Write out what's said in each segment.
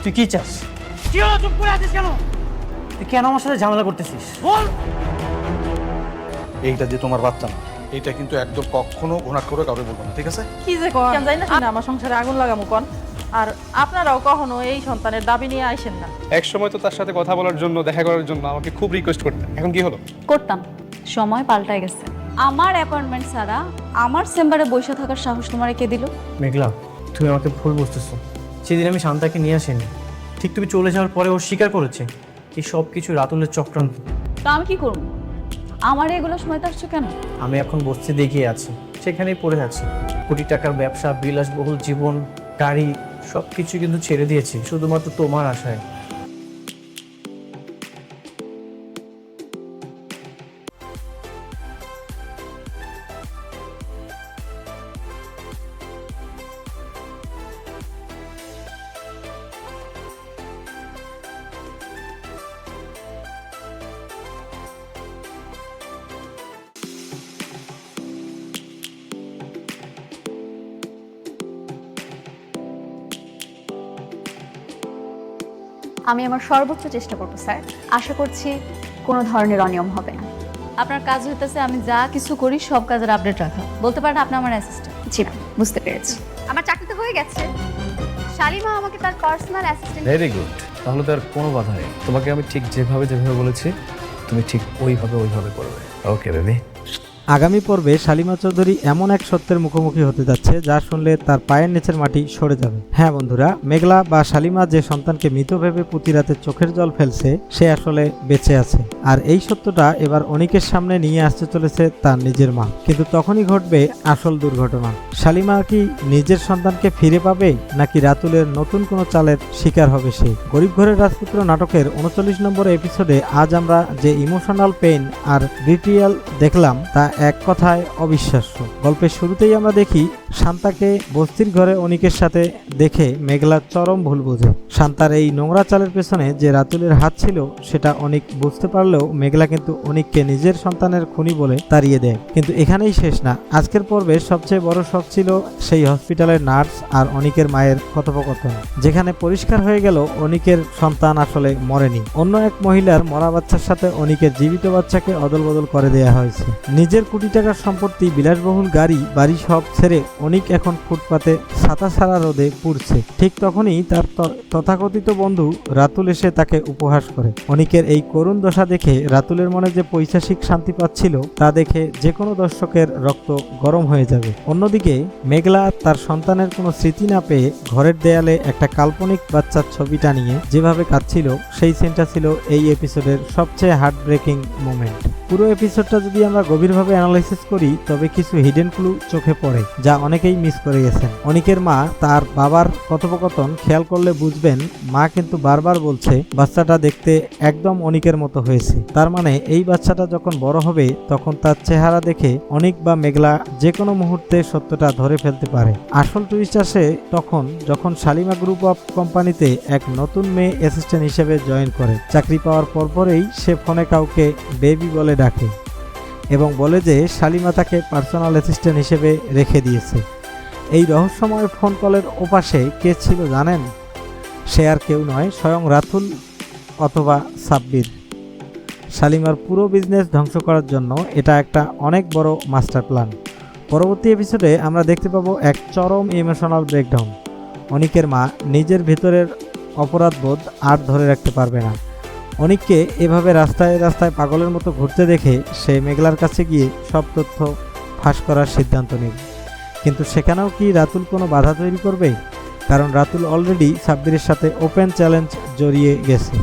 তুই কি চাস? কি হলো, চুপ করে আছিস কেন? তুই কেন আমার সাথে ঝামেলা করতেছিস? বল। এইটা যে তোমার বাচ্চা না, এইটা কিন্তু একদম কখনো ঘোষণা করে কাউকে বলবো না, ঠিক আছে? কি যে কন জানি না শুনে আমার সংসারে আগুন লাগামু কন। আর আপনারাও কখনো এই সন্তানের দাবি নিয়ে আইসেন না। এক সময় তো তার সাথে কথা বলার জন্য, দেখা করার জন্য আমাকে খুব রিকোয়েস্ট করতেন, এখন কি হলো? করতাম, সময় পাল্টায় গেছে। আমার অ্যাপয়েন্টমেন্ট ছাড়া আমার চেম্বারে বসে থাকার সাহস তোমার কে দিল? মেঘলা, তুমি আমাকে ভুল বুঝতেছো। সেদিন আমি শান্তাকে নিয়ে আসিনি, ঠিক তুমি চলে যাওয়ার পরে ও স্বীকার করেছে এই সব কিছু রাতুলের চক্রান্ত। তো আমি কি করব? আমার এগুলো সময় আসছো কেন? আমি এখন বসতে দেখিয়ে আছি, সেখানেই পড়ে আছি। কোটি টাকার ব্যবসা, বিলাসবহুল জীবন, গাড়ি, সব কিছু কিন্তু ছেড়ে দিয়েছি শুধুমাত্র তোমার আশায়। আমি আমার সর্বোচ্চ চেষ্টা করব স্যার। আশা করছি কোনো ধরনের অনিয়ম হবে না। আপনার কাজ হইতেছে আমি যা কিছু করি সব কাজের আপডেট রাখা। বলতে পারেন আপনি আমার অ্যাসিস্ট্যান্ট। জি ম্যাম, বুঝতে পেরেছি। আমার চাকরি তো হয়ে গেছে। শালিমা আমাকে তার পার্সোনাল অ্যাসিস্ট্যান্ট। ভেরি গুড, তাহলে তো আর কোনো বাধা নেই। তোমাকে আমি ঠিক যেভাবে বলেছি তুমি ঠিক ওইভাবে করবে। Okay baby. আগামী পর্বে শালিমা চৌধুরী এমন এক সত্যের মুখোমুখি হতে যাচ্ছে যা শুনলে তার পায়ের নিচের মাটি সরে যাবে। হ্যাঁ বন্ধুরা, মেঘলা বা শালিমা যে সন্তানকে মৃত ভেবে প্রতি রাতে চোখের জল ফেলছে সে আসলে বেঁচে আছে। আর এই সত্যটা এবার অনিকের সামনে নিয়ে আসতে চলেছে তার নিজের মা। কিন্তু তখনই ঘটবে আসল দুর্ঘটনা। শালিমা কি নিজের সন্তানকে ফিরে পাবে, নাকি রাতুলের নতুন কোনো চালের শিকার হবে সে? গরিব ঘরের রাজপুত্র নাটকের 39 নম্বর এপিসোডে আজ আমরা যে ইমোশনাল পেইন আর বিট্রিয়াল দেখলাম তা এক কথায় অবিশ্বাস্য। গল্পের শুরুতেই আমরা দেখি শান্তাকে বস্তির ঘরে অনিকের সাথে দেখে মেঘলা চরম ভুল বোঝে। শান্তার এই নোংরা চালের পেছনে যে রাতুলের হাত ছিল সেটা অনিক বুঝতে পারলেও মেঘলা কিন্তু অনিককে নিজের সন্তানের খুনি বলে তাড়িয়ে দেয়। কিন্তু এখানেই শেষ না। আজকের পর্বে সবচেয়ে বড় শখ ছিল সেই হসপিটালের নার্স আর অনিকের মায়ের কথোপকথন, যেখানে পরিষ্কার হয়ে গেল অনিকের সন্তান আসলে মরেনি। অন্য এক মহিলার মরা বাচ্চার সাথে অনিকের জীবিত বাচ্চাকে অদল বদল করে দেয়া হয়েছে। নিজের কোটি টাকার সম্পত্তি, বিলাসবহুল গাড়ি বাড়ি সব ছেড়ে অনিক এখন ফুটপাতে ছাতা ছাড়া রোদে পুড়ছে। ঠিক তখনই তার তথাকথিত বন্ধু রাতুল এসে তাকে উপহাস করে। অনিকের এই করুণ দশা দেখে রাতুলের মনে যে পৈশাসিক শান্তি পাচ্ছিল তা দেখে যে কোনো দর্শকের রক্ত গরম হয়ে যাবে। অন্যদিকে মেঘলা তার সন্তানের কোনো স্মৃতি না পেয়ে ঘরের দেয়ালে একটা কাল্পনিক বাচ্চার ছবি টানিয়ে যেভাবে কাঁদছিল সেই সিনটা ছিল এই এপিসোডের সবচেয়ে হার্ট ব্রেকিং মোমেন্ট। পুরো এপিসোডটা যদি আমরা গভীরভাবে অ্যানালাইসিস করি তবে কিছু হিডেন ক্লু চোখে পড়ে যা অনেকেই মিস করে গেছেন। অনিকের মা তার বাবার কথোপকথন খেয়াল করলে বুঝবেন মা কিন্তু বারবার বলছে বাচ্চাটা দেখতে একদম অনিকের মতো হয়েছে। তার মানে এই বাচ্চাটা যখন বড় হবে তখন তার চেহারা দেখে অনিক বা মেঘলা যে কোনো মুহূর্তে সত্যটা ধরে ফেলতে পারে। আসল টুইস্ট আসে তখন যখন শালিমা গ্রুপ অফ কোম্পানিতে এক নতুন মেয়ে অ্যাসিস্ট্যান্ট হিসেবে জয়েন করে। চাকরি পাওয়ার পরপরেই সে ফোনে কাউকে বেবি বলে ডাকে এবং বলে যে শালিমা তাকে পার্সোনাল অ্যাসিস্ট্যান্ট হিসেবে রেখে দিয়েছে। এই রহস্যময় ফোন কলের ওপাশে কে ছিল জানেন? সে আর কেউ নয়, স্বয়ং রাতুল অথবা সাব্বির। শালিমার পুরো বিজনেস ধ্বংস করার জন্য এটা একটা অনেক বড় মাস্টার প্ল্যান। পরবর্তী এপিসোডে আমরা দেখতে পাবো এক চরম ইমোশনাল ব্রেকডাউন। অনিকের মা নিজের ভেতরের অপরাধবোধ আর ধরে রাখতে পারবে না। অনিককে এভাবে রাস্তায় রাস্তায় পাগলের মতো ঘুরতে দেখে সে মেঘলার কাছে গিয়ে সব তথ্য ফাঁস করার সিদ্ধান্ত নেবে। কিন্তু সেখানেও কি রাতুল কোনো বাধা তৈরি করবে? কারণ রাতুল অলরেডি সাব্বিরের সাথে ওপেন চ্যালেঞ্জ জড়িয়ে গেছে।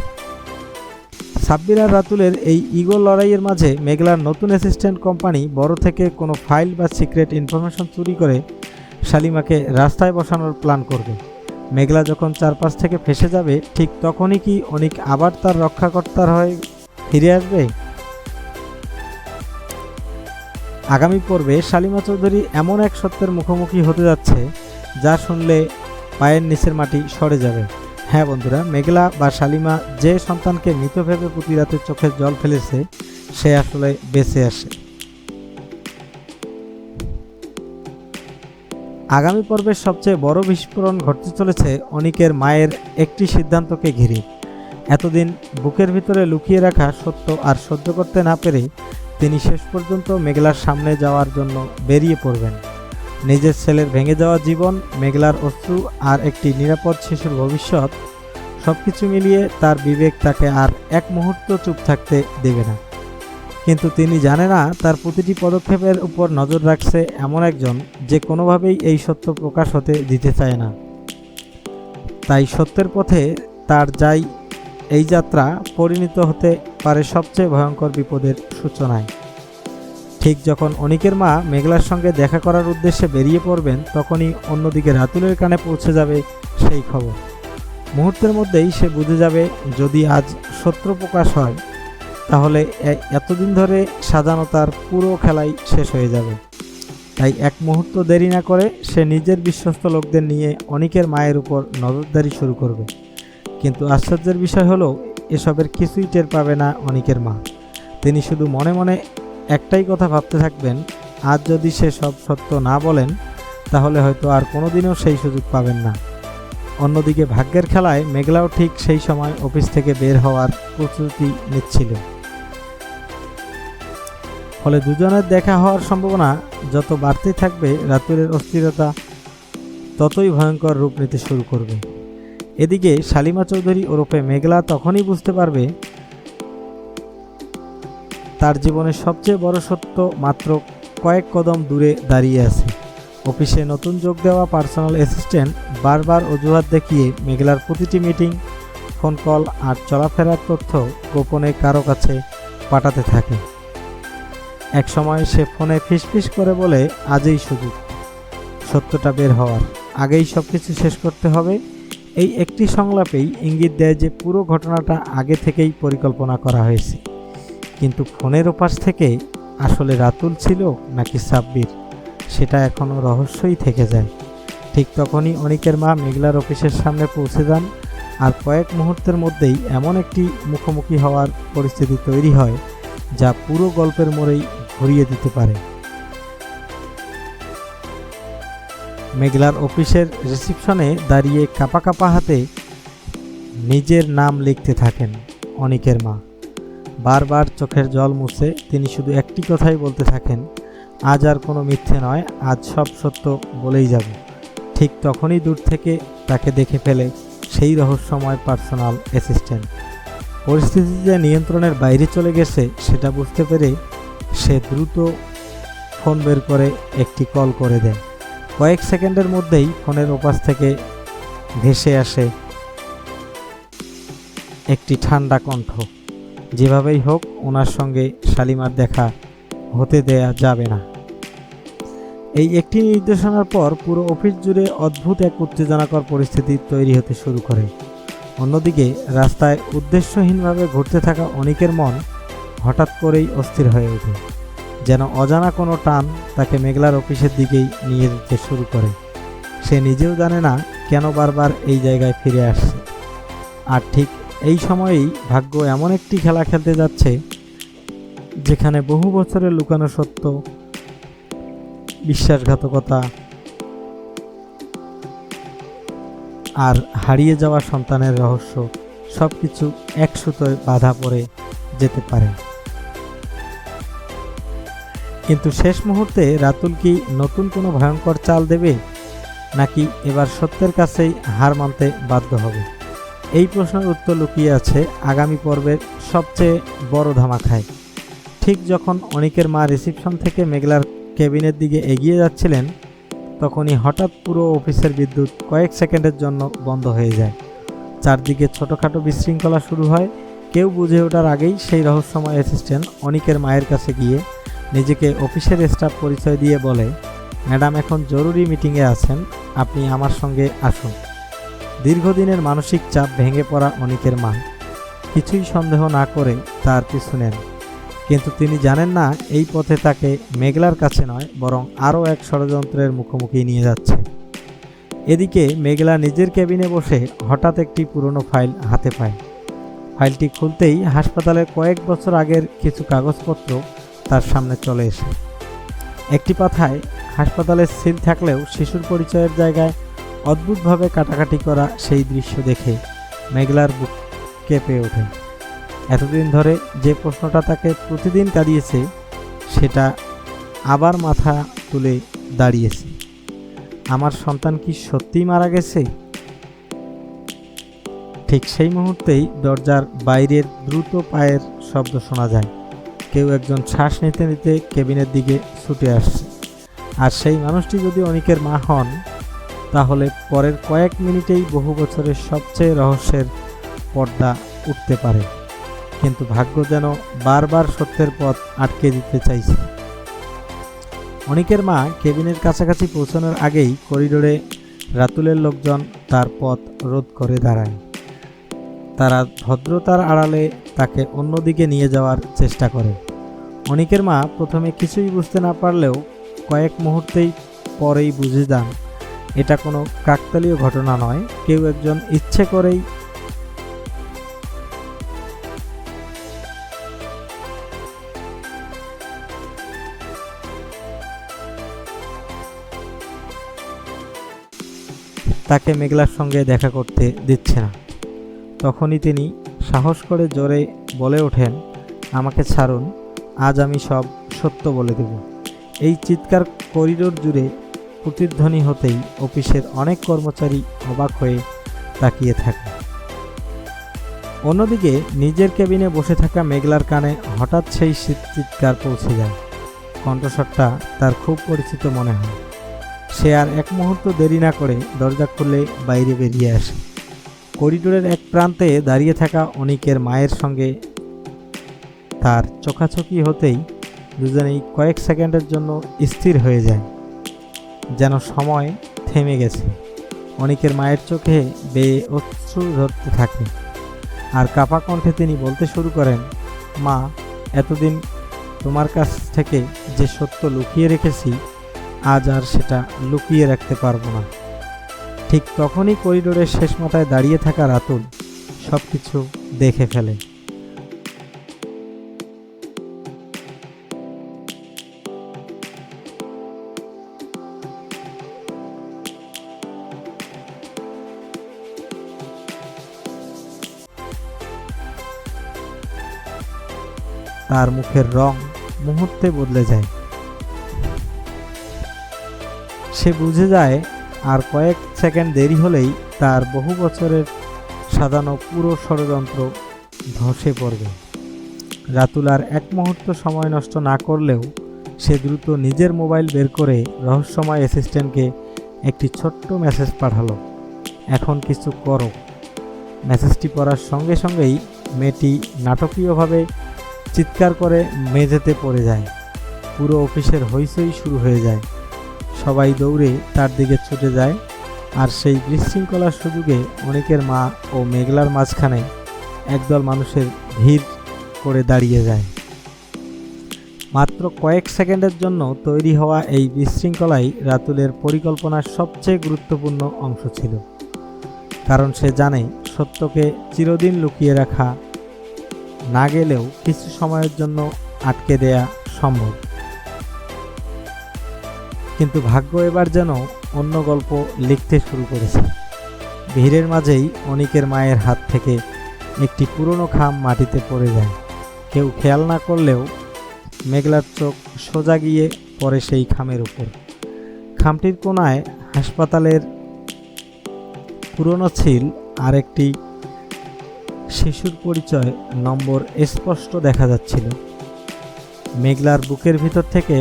সাব্বির আর রাতুলের এই ইগো লড়াইয়ের মাঝে মেঘলার নতুন অ্যাসিস্ট্যান্ট কোম্পানি বড় থেকে কোনো ফাইল বা সিক্রেট ইনফরমেশন চুরি করে শালিমাকে রাস্তায় বসানোর প্ল্যান করবে। মেঘলা যখন চারপাশ থেকে ফেসে যাবে ঠিক তখনই কি অনিক আবার তার রক্ষাকর্তার হয়ে ফিরে আসবে? আগামী পর্বে শালিমা চৌধুরী এমন এক সত্যের মুখোমুখি হতে যাচ্ছে যা শুনলে পায়ের নিচের মাটি সরে যাবে। হ্যাঁ বন্ধুরা, মেঘলা বা শালিমা যে সন্তানকে মৃত ভেবে প্রতি রাতে চোখের জল ফেলেছে সে আসলে বেঁচে আসে। আগামী পর্বের সবচেয়ে বড় বিস্ফোরণ ঘটতে চলেছে অনিকের মায়ের একটি সিদ্ধান্তকে ঘিরে। এতদিন বুকের ভিতরে লুকিয়ে রাখা সত্য আর সহ্য করতে না পেরে তিনি শেষ পর্যন্ত মেঘলার সামনে যাওয়ার জন্য বেরিয়ে পড়বেন। নিজের ছেলের ভেঙে যাওয়া জীবন, মেঘলার অশ্রু আর একটি নিরাপদ শিশুর ভবিষ্যৎ, সব কিছু মিলিয়ে তার বিবেক তাকে আর এক মুহূর্ত চুপ থাকতে দেবে না। কিন্তু তিনি জানে না তার প্রতিটি পদক্ষেপের উপর নজর রাখছে এমন একজন যে কোনোভাবেই এই সত্য প্রকাশ হতে দিতে চায় না। তাই সত্যের পথে তার যাই এই যাত্রা পরিণত হতে পারে সবচেয়ে ভয়ঙ্কর বিপদের সূচনায়। ঠিক যখন অনিকের মা মেঘলার সঙ্গে দেখা করার উদ্দেশ্যে বেরিয়ে পড়বেন, তখনই অন্যদিকে রাতুলের কানে পৌঁছে যাবে সেই খবর। মুহূর্তের মধ্যেই সে বুঝে যাবে, যদি আজ সত্য প্রকাশ হয় তাহলে এতদিন ধরে সাজানো তার পুরো খেলাই শেষ হয়ে যাবে। তাই এক মুহূর্ত দেরি না করে সে নিজের বিশ্বস্ত লোকদের নিয়ে অনিকের মায়ের উপর নজরদারি শুরু করবে। কিন্তু আশ্চর্যের বিষয় হলো, এসবের কিছুই টের পাবে না অনিকের মা। তিনি শুধু মনে মনে একটাই কথা ভাবতে থাকবেন, আজ যদি সে সব সত্য না বলেন তাহলে হয়তো আর কোনোদিনও সেই সুযোগ পাবেন না। অন্যদিকে ভাগ্যের খেলায় মেঘলাও ঠিক সেই সময় অফিস থেকে বের হওয়ার প্রস্তুতি নিচ্ছিল। ফলে দুজনের দেখা হওয়ার সম্ভাবনা যত বাড়তে থাকবে, রাতুলের অস্থিরতা ততই ভয়ঙ্কর রূপ নিতে শুরু করবে। এদিকে শালিমা চৌধুরী ওরফে মেঘলা তখনই বুঝতে পারবে তার জীবনের সবচেয়ে বড় সত্য মাত্র কয়েক কদম দূরে দাঁড়িয়ে আছে। অফিসে নতুন যোগ দেওয়া পার্সোনাল অ্যাসিস্ট্যান্ট বারবার অজুহাত দেখিয়ে মেঘলার প্রতিটি মিটিং, ফোন কল আর চলাফেরার তথ্য গোপনে কারো কাছে পাঠাতে থাকে। একসময় সে ফোনে ফিসফিস করে বলে, আজই সুযোগ, সত্যটা বের হওয়ার আগেই সব কিছু শেষ করতে হবে। এই একটি সংলাপেই ইঙ্গিত দেয় যে পুরো ঘটনাটা আগে থেকেই পরিকল্পনা করা হয়েছে। কিন্তু ফোনের ওপাশ থেকে আসলে রাতুল ছিল নাকি সাব্বির, সেটা এখনও রহস্যই থেকে যায়। ঠিক তখনই অনিকের মা মেঘলার অফিসের সামনে পৌঁছে যান, আর কয়েক মুহূর্তের মধ্যেই এমন একটি মুখোমুখি হওয়ার পরিস্থিতি তৈরি হয় যা পুরো গল্পের মোড়েই ঘুরিয়ে দিতে পারে। মেঘলার অফিসের রিসিপশনে দাঁড়িয়ে কাঁপা কাঁপা হাতে নিজের নাম লিখতে থাকেন অনিকের মা। বারবার চোখের জল মুছে তিনি শুধু একটি কথাই বলতে থাকেন, আজ আর কোনো মিথ্যে নয়, আজ সব সত্য বলেই যাব। ঠিক তখনই দূর থেকে তাকে দেখে ফেলে সেই রহস্যময় পার্সোনাল অ্যাসিস্ট্যান্ট। পরিস্থিতি যে নিয়ন্ত্রণের বাইরে চলে গেছে সেটা বুঝতে পেরে সে দ্রুত ফোন বের করে একটি কল করে দেয়। কয়েক সেকেন্ডের মধ্যেই ফোনের ওপাশ থেকে ভেসে আসে একটি ঠান্ডা কণ্ঠ, যেভাবেই হোক ওনার সঙ্গে শালিমার দেখা হতে দেয়া যাবে না। এই একটি নির্দেশনার পর পুরো অফিস জুড়ে অদ্ভুত এক উত্তেজনাকর পরিস্থিতি তৈরি হতে শুরু করে। অন্যদিকে রাস্তায় উদ্দেশ্যহীনভাবে ঘুরতে থাকা অনিকের মন হঠাৎ করেই অস্থির হয়ে ওঠে, যেন অজানা কোনো টান তাকে মেঘলার অফিসের দিকেই নিয়ে যেতে শুরু করে। সে নিজেও জানে না কেন বারবার এই জায়গায় ফিরে আসছে। আর ঠিক এই সময়েই ভাগ্য এমন একটি খেলা খেলতে যাচ্ছে যেখানে বহু বছরের লুকানো সত্য, বিশ্বাসঘাতকতা আর হারিয়ে যাওয়া সন্তানের রহস্য সব কিছু এক সুতোয় বাঁধা পড়ে যেতে পারে। কিন্তু শেষ মুহূর্তে রাতুল কি নতুন কোনো ভয়ঙ্কর চাল দেবে, নাকি এবার সত্যের কাছেই হার মানতে বাধ্য হবে? এই প্রশ্নের উত্তর লুকিয়ে আছে আগামী পর্বের সবচেয়ে বড় ধামাকায়। ঠিক যখন অনিকের মা রিসিপশন থেকে মেঘলার কেবিনের দিকে এগিয়ে যাচ্ছিলেন, তখনই হঠাৎ পুরো অফিসের বিদ্যুৎ কয়েক সেকেন্ডের জন্য বন্ধ হয়ে যায়। চারদিকে ছোটোখাটো বিশৃঙ্খলা শুরু হয়। কেউ বুঝে ওঠার আগেই সেই রহস্যময় অ্যাসিস্ট্যান্ট অনিকের মায়ের কাছে গিয়ে নিজেকে অফিসের স্টাফ পরিচয় দিয়ে বলে, ম্যাডাম এখন জরুরি মিটিংয়ে আছেন, আপনি আমার সঙ্গে আসুন। দীর্ঘদিনের মানসিক চাপ ভেঙে পড়া অনিকের মা কিছুই সন্দেহ না করে তার পিছু নেন। কিন্তু তিনি জানেন না এই পথে তাকে মেঘলার কাছে নয়, বরং আরও এক ষড়যন্ত্রের মুখোমুখি নিয়ে যাচ্ছে। এদিকে মেঘলা নিজের কেবিনে বসে হঠাৎ একটি পুরনো ফাইল হাতে পায়। ফাইলটি খুলতেই হাসপাতালের কয়েক বছর আগের কিছু কাগজপত্র তার সামনে চলে এসে। একটি পাতায় হাসপাতালের সিল থাকলেও শিশুর পরিচয়ের জায়গায় অদ্ভুতভাবে কাটাকাটি করা সেই দৃশ্য দেখে মেঘলার বুক কেঁপে ওঠে। এতদিন ধরে যে প্রশ্নটা তাকে প্রতিদিন কাঁদিয়েছে সেটা আবার মাথা তুলে দাঁড়িয়েছে। আমার সন্তান কি সত্যিই মারা গেছে? ঠিক সেই মুহূর্তেই দরজার বাইরের দ্রুত পায়ের শব্দ শোনা যায়। কেউ একজন শ্বাস নিতে নিতে কেবিনের দিকে ছুটে আসছে। আর সেই মানুষটি যদি অনিকের মা হন, তাহলে পরের কয়েক মিনিটেই বহু বছরের সবচেয়ে রহস্যের পর্দা উঠতে পারে। কিন্তু ভাগ্য যেন বারবার সত্যের পথ আটকে দিতে চাইছে। অনিকের মা কেবিনের কাছাকাছি পৌঁছানোর আগেই করিডোরে রাতুলের লোকজন তার পথ রোধ করে দাঁড়ায়। তারা ভদ্রতার আড়ালে তাকে অন্যদিকে নিয়ে যাওয়ার চেষ্টা করে। অনিকের মা প্রথমে কিছুই বুঝতে না পারলেও কয়েক মুহূর্তেই পরেই বুঝে যান এটা কোনো কাকতালীয় ঘটনা নয়, কেউ একজন ইচ্ছে করেই তাকে মেঘলার সঙ্গে দেখা করতে দিচ্ছে না। তখনই তিনি সাহস করে জোরে বলে ওঠেন, আমাকে ছাড়ুন, আজ আমি সব সত্য বলে দেব। এই চিৎকার করিডোর জুড়ে প্রতিধ্বনি হতেই অফিসের অনেক কর্মচারী অবাক হয়ে তাকিয়ে থাকে। অন্যদিকে নিজের কেবিনে বসে থাকা মেঘলার কানে হঠাৎ সেই চিৎকার পৌঁছে যায়। কণ্ঠস্বরটা তার খুব পরিচিত মনে হয়। সে আর এক মুহূর্ত দেরি না করে দরজা খুলে বাইরে বেরিয়ে আসে। করিডোরের এক প্রান্তে দাঁড়িয়ে থাকা অনিকের মায়ের সঙ্গে তার চোখাচোখি হতেই দুজনেই কয়েক সেকেন্ডের জন্য স্থির হয়ে যায়, যেন সময় থেমে গেছে। অনিকের মায়ের চোখে বেয়ে অশ্রু ঝরতে থাকে, আর কাঁপা কণ্ঠে তিনি বলতে শুরু করেন, মা, এতদিন তোমার কাছ থেকে যে সত্য লুকিয়ে রেখেছি, আজ আর সেটা লুকিয়ে রাখতে পারবো না। ঠিক তখনই করিডোরের শেষ মাথায় দাঁড়িয়ে থাকা রাতুল সব কিছু দেখে ফেলে। তার মুখের রং মুহূর্তে বদলে যায়। সে বুঝে যায় আর কয়েক সেকেন্ড দেরি হলেই তার বহু বছরের সাজানো পুরো ষড়যন্ত্র ধসে পড়বে। রাতুল আর এক মুহূর্ত সময় নষ্ট না করলেও সে দ্রুত নিজের মোবাইল বের করে রহস্যময় অ্যাসিস্ট্যান্টকে একটি ছোট্ট মেসেজ পাঠালো, এখন কিছু করো। মেসেজটি পড়ার সঙ্গে সঙ্গেই মেয়েটি নাটকীয়ভাবে চিৎকার করে মেঝেতে পড়ে যায়। পুরো অফিসের হইচই শুরু হয়ে যায়। সবাই দৌড়ে তার দিকে ছুটে যায়, আর সেই বিশৃঙ্খলার সুযোগে অনিকের মা ও মেঘলার মাঝখানে একদল মানুষের ভিড় করে দাঁড়িয়ে যায়। মাত্র কয়েক সেকেন্ডের জন্য তৈরি হওয়া এই বিশৃঙ্খলাই রাতুলের পরিকল্পনার সবচেয়ে গুরুত্বপূর্ণ অংশ ছিল, কারণ সে জানে সত্যকে চিরদিন লুকিয়ে রাখা না গেলেও কিছু সময়ের জন্য আটকে দেয়া সম্ভব। কিন্তু ভাগ্য এবার যেন অন্য গল্প লিখতে শুরু করেছে। ভিড়ের মাঝেই অনিকের মায়ের হাত থেকে একটি পুরনো খাম মাটিতে পড়ে যায়। কেউ খেয়াল না করলেও মেঘলার চোখ সোজা গিয়ে পড়ে সেই খামের উপর। খামটির কোণায় হাসপাতালের পুরনো ছিল আর একটি শিশুর পরিচয় নম্বর স্পষ্ট দেখা যাচ্ছিল। মেঘলার বুকের ভিতর থেকে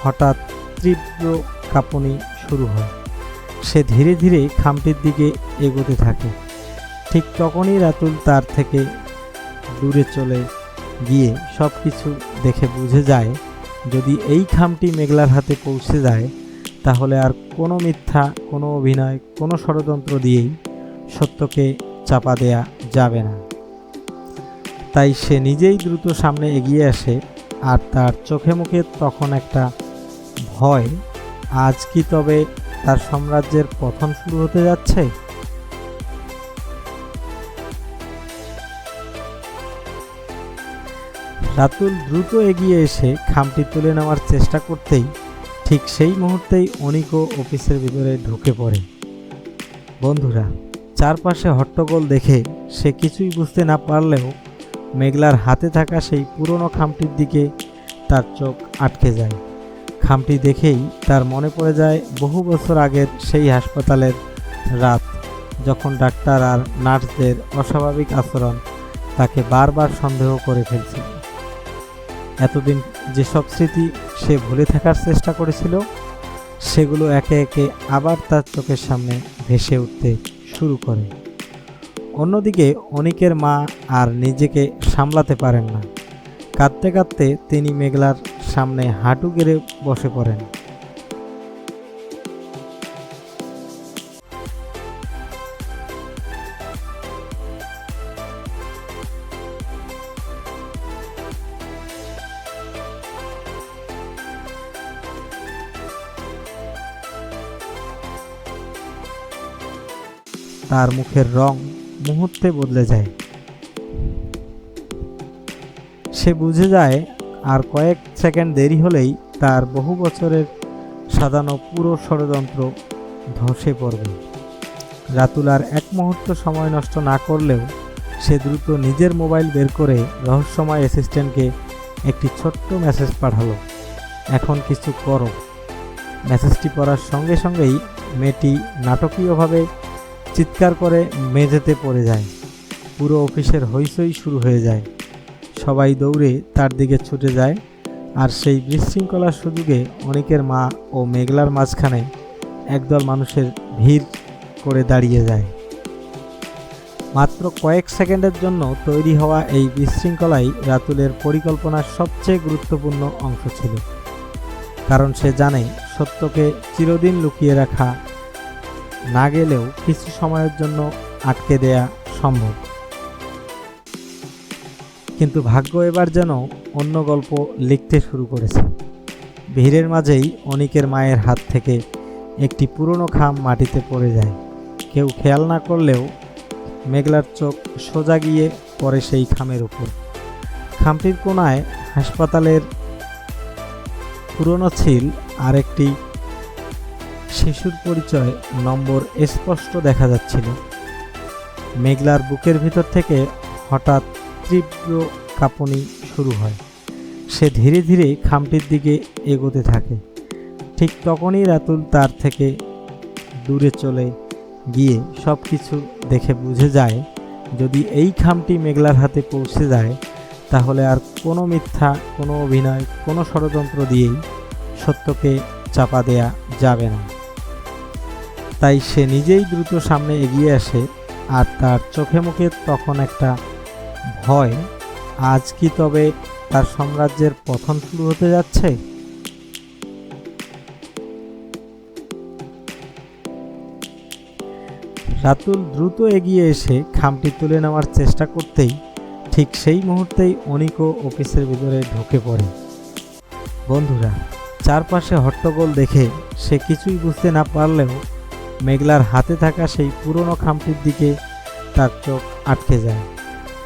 হঠাৎ তীব্র কাঁপুনি শুরু হয়। সে ধীরে ধীরে খামটির দিকে এগোতে থাকে। ঠিক তখনই রাতুল তার থেকে দূরে চলে গিয়ে সব কিছু দেখে বুঝে যায়, যদি এই খামটি মেঘলার হাতে পৌঁছে যায়, তাহলে আর কোনো মিথ্যা, কোনো অভিনয়, কোনো ষড়যন্ত্র দিয়েই সত্যকে চাপা দেয়া যাবে না। তাই সে নিজেই দ্রুত সামনে এগিয়ে আসে, আর তার চোখে মুখে তখন একটা ভয়। আজ কি তবে তার সাম্রাজ্যের পতন শুরু হতে যাচ্ছে? রাতুল দ্রুত এগিয়ে এসে খামটি তুলে নেওয়ার চেষ্টা করতেই ঠিক সেই মুহূর্তেই অনিকও অফিসের ভিতরে ঢুকে পড়ে। বন্ধুরা, চারপাশে হট্টগোল দেখে সে কিছুই বুঝতে না পারলেও মেঘলার হাতে থাকা সেই পুরনো খামটির দিকে তার চোখ আটকে যায়। খামটি দেখেই তার মনে পড়ে যায় বহু বছর আগের সেই হাসপাতালের রাত, যখন ডাক্তার আর নার্সদের অস্বাভাবিক আচরণ তাকে বারবার সন্দেহ করে ফেলছিল। এতদিন যেসব স্মৃতি সে ভুলে থাকার চেষ্টা করেছিল, সেগুলো একে একে আবার তার চোখের সামনে ভেসে উঠতে শুরু করে। অন্যদিকে অনিকের মা আর নিজেকে সামলাতে পারেন না। কাঁদতে কাঁদতে তিনি মেঘলার সামনে হাঁটু গেড়ে বসে পড়েন। তার মুখের রং মুহূর্তে বদলে যায়। সে বুঝে যায় আর কয়েক সেকেন্ড দেরি হলেই তার বহু বছরের সাজানো পুরো ষড়যন্ত্র ধসে পড়বে। রাতুল আর এক মুহূর্ত সময় নষ্ট না করলেও সে দ্রুত নিজের মোবাইল বের করে রহস্যময় অ্যাসিস্ট্যান্টকে একটি ছোট্ট মেসেজ পাঠালো, এখন কিছু করো। মেসেজটি পড়ার সঙ্গে সঙ্গেই মেয়েটি নাটকীয়ভাবে চিৎকার করে মেঝেতে পড়ে যায়। পুরো অফিসের হইচই শুরু হয়ে যায়। সবাই দৌড়ে তার দিকে ছুটে যায়, আর সেই বিশৃঙ্খলার সুযোগে অনিকের মা ও মেঘলার মাঝখানে একদল মানুষের ভিড় করে দাঁড়িয়ে যায়। মাত্র কয়েক সেকেন্ডের জন্য তৈরি হওয়া এই বিশৃঙ্খলাই রাতুলের পরিকল্পনার সবচেয়ে গুরুত্বপূর্ণ অংশ ছিল, কারণ সে জানে সত্যকে চিরদিন লুকিয়ে রাখা না গেলেও কিছু সময়ের জন্য আটকে দেয়া সম্ভব। কিন্তু ভাগ্য এবার যেন অন্য গল্প লিখতে শুরু করেছে। ভিড়ের মাঝেই অনিকের মায়ের হাত থেকে একটি পুরনো খাম মাটিতে পড়ে যায়। কেউ খেয়াল না করলেও মেঘলার চোখ সোজা গিয়ে পড়ে সেই খামের উপর। খামটির কোণায় হাসপাতালের পুরনো ছিল আর একটি শিশুর পরিচয় নম্বর স্পষ্ট দেখা যাচ্ছিল। মেঘলার বুকের ভিতর থেকে হঠাৎ তীব্র কাঁপুনি শুরু হয়। সে ধীরে ধীরে খামটির দিকে এগোতে থাকে। ঠিক তখনই রাতুল তার থেকে দূরে চলে গিয়ে সব কিছু দেখে বুঝে যায়, যদি এই খামটি মেঘলার হাতে পৌঁছে যায় তাহলে আর কোনো মিথ্যা, কোনো অভিনয়, কোনো ষড়যন্ত্র দিয়েই সত্যকে চাপা দেয়া যাবে না। তাই সে নিজেই দ্রুত সামনে এগিয়ে আসে, আর তার চোখে মুখে তখন একটা ভয়। আজ কি তবে তার সাম্রাজ্যের পতন শুরু হতে যাচ্ছে? রাতুল দ্রুত এগিয়ে এসে খামটি তুলে নেওয়ার চেষ্টা করতেই ঠিক সেই মুহূর্তেই অনিকও অফিসের ভিতরে ঢুকে পড়ে। বন্ধুরা, চারপাশে হট্টগোল দেখে সে কিছুই বুঝতে না পারলেও মেঘলার হাতে থাকা সেই পুরনো খামটির দিকে তার চোখ আটকে যায়।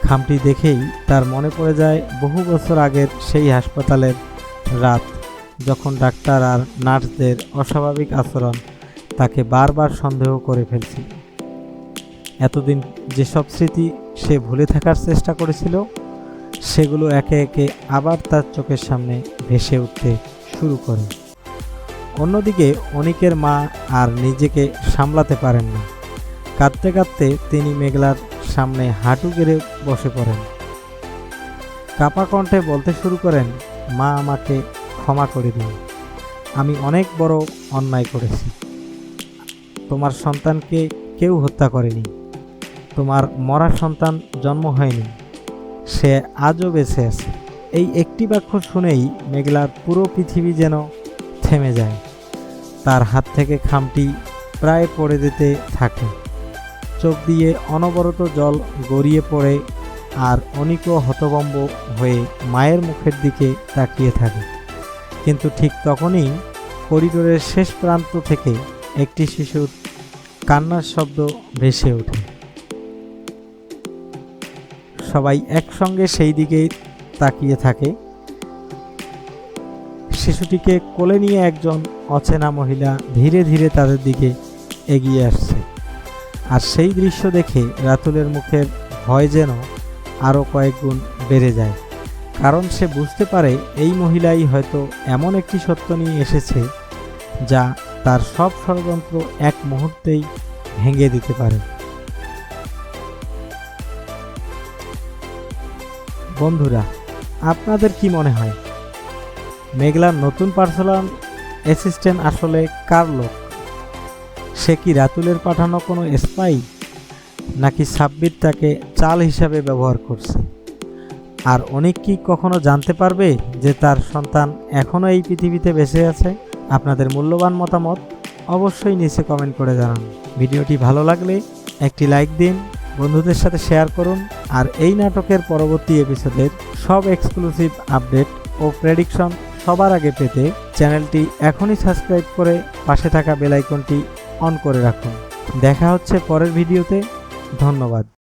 খামটি দেখেই তার মনে পড়ে যায় বহু বছর আগের সেই হাসপাতালের রাত, যখন ডাক্তার আর নার্সদের অস্বাভাবিক আচরণ তাকে বারবার সন্দেহ করে ফেলছিল। এতদিন যেসব স্মৃতি সে ভুলে থাকার চেষ্টা করেছিল, সেগুলো একে একে আবার তার চোখের সামনে ভেসে উঠতে শুরু করে। অন্যদিকে অনিকের মা আর নিজেকে সামলাতে পারেন না। কাঁদতে কাঁদতে তিনি মেঘলার সামনে হাঁটু গেড়ে বসে পড়েন। কাঁপা কণ্ঠে বলতে শুরু করেন, মা, আমাকে ক্ষমা করে দিন। আমি অনেক বড় অন্যায় করেছি। তোমার সন্তানকে কেউ হত্যা করেনি। তোমার মরা সন্তান জন্ম হয়নি, সে আজও বেঁচে আছে। এই একটি বাক্য শুনেই মেঘলার পুরো পৃথিবী যেন থেমে যায়। তার হাত থেকে খামটি প্রায় পড়ে যেতে থাকে। চোখ দিয়ে অনবরত জল গড়িয়ে পড়ে, আর অনিকও হতভম্ব হয়ে মায়ের মুখের দিকে তাকিয়ে থাকে। কিন্তু ঠিক তখনই করিডোরের শেষ প্রান্ত থেকে একটি শিশুর কান্নার শব্দ ভেসে ওঠে। সবাই একসঙ্গে সেই দিকেই তাকিয়ে থাকে। শিশুটিকে কোলে নিয়ে একজন অচেনা মহিলা ধীরে ধীরে তাদের দিকে এগিয়ে আসছে। আর সেই দৃশ্য দেখে রাতুলের মুখের ভয় যেন আরও কয়েক গুণ বেড়ে যায়, কারণ সে বুঝতে পারে এই মহিলাই হয়তো এমন একটি সত্য নিয়ে এসেছে যা তার সব ষড়যন্ত্র এক মুহূর্তেই ভেঙে দিতে পারে। বন্ধুরা, আপনাদের কি মনে হয় মেঘলার নতুন পার্সোনাল অ্যাসিস্ট্যান্ট আসলে কার লোক? সে কি রাতুলের পাঠানো কোনো স্পাই, নাকি সাব্বির তাকে চাল হিসাবে ব্যবহার করছে? আর অনেক কি কখনো জানতে পারবে যে তার সন্তান এখনও এই পৃথিবীতে বেঁচে আছে? আপনাদের মূল্যবান মতামত অবশ্যই নিচে কমেন্ট করে জানান। ভিডিওটি ভালো লাগলে একটি লাইক দিন, বন্ধুদের সাথে শেয়ার করুন। আর এই নাটকের পরবর্তী এপিসোডের সব এক্সক্লুসিভ আপডেট ও প্রেডিকশন সবার আগে পেতে চ্যানেলটি এখনই সাবস্ক্রাইব করে পাশে থাকা বেল আইকনটি অন করে রাখুন। দেখা হচ্ছে পরের ভিডিওতে। ধন্যবাদ।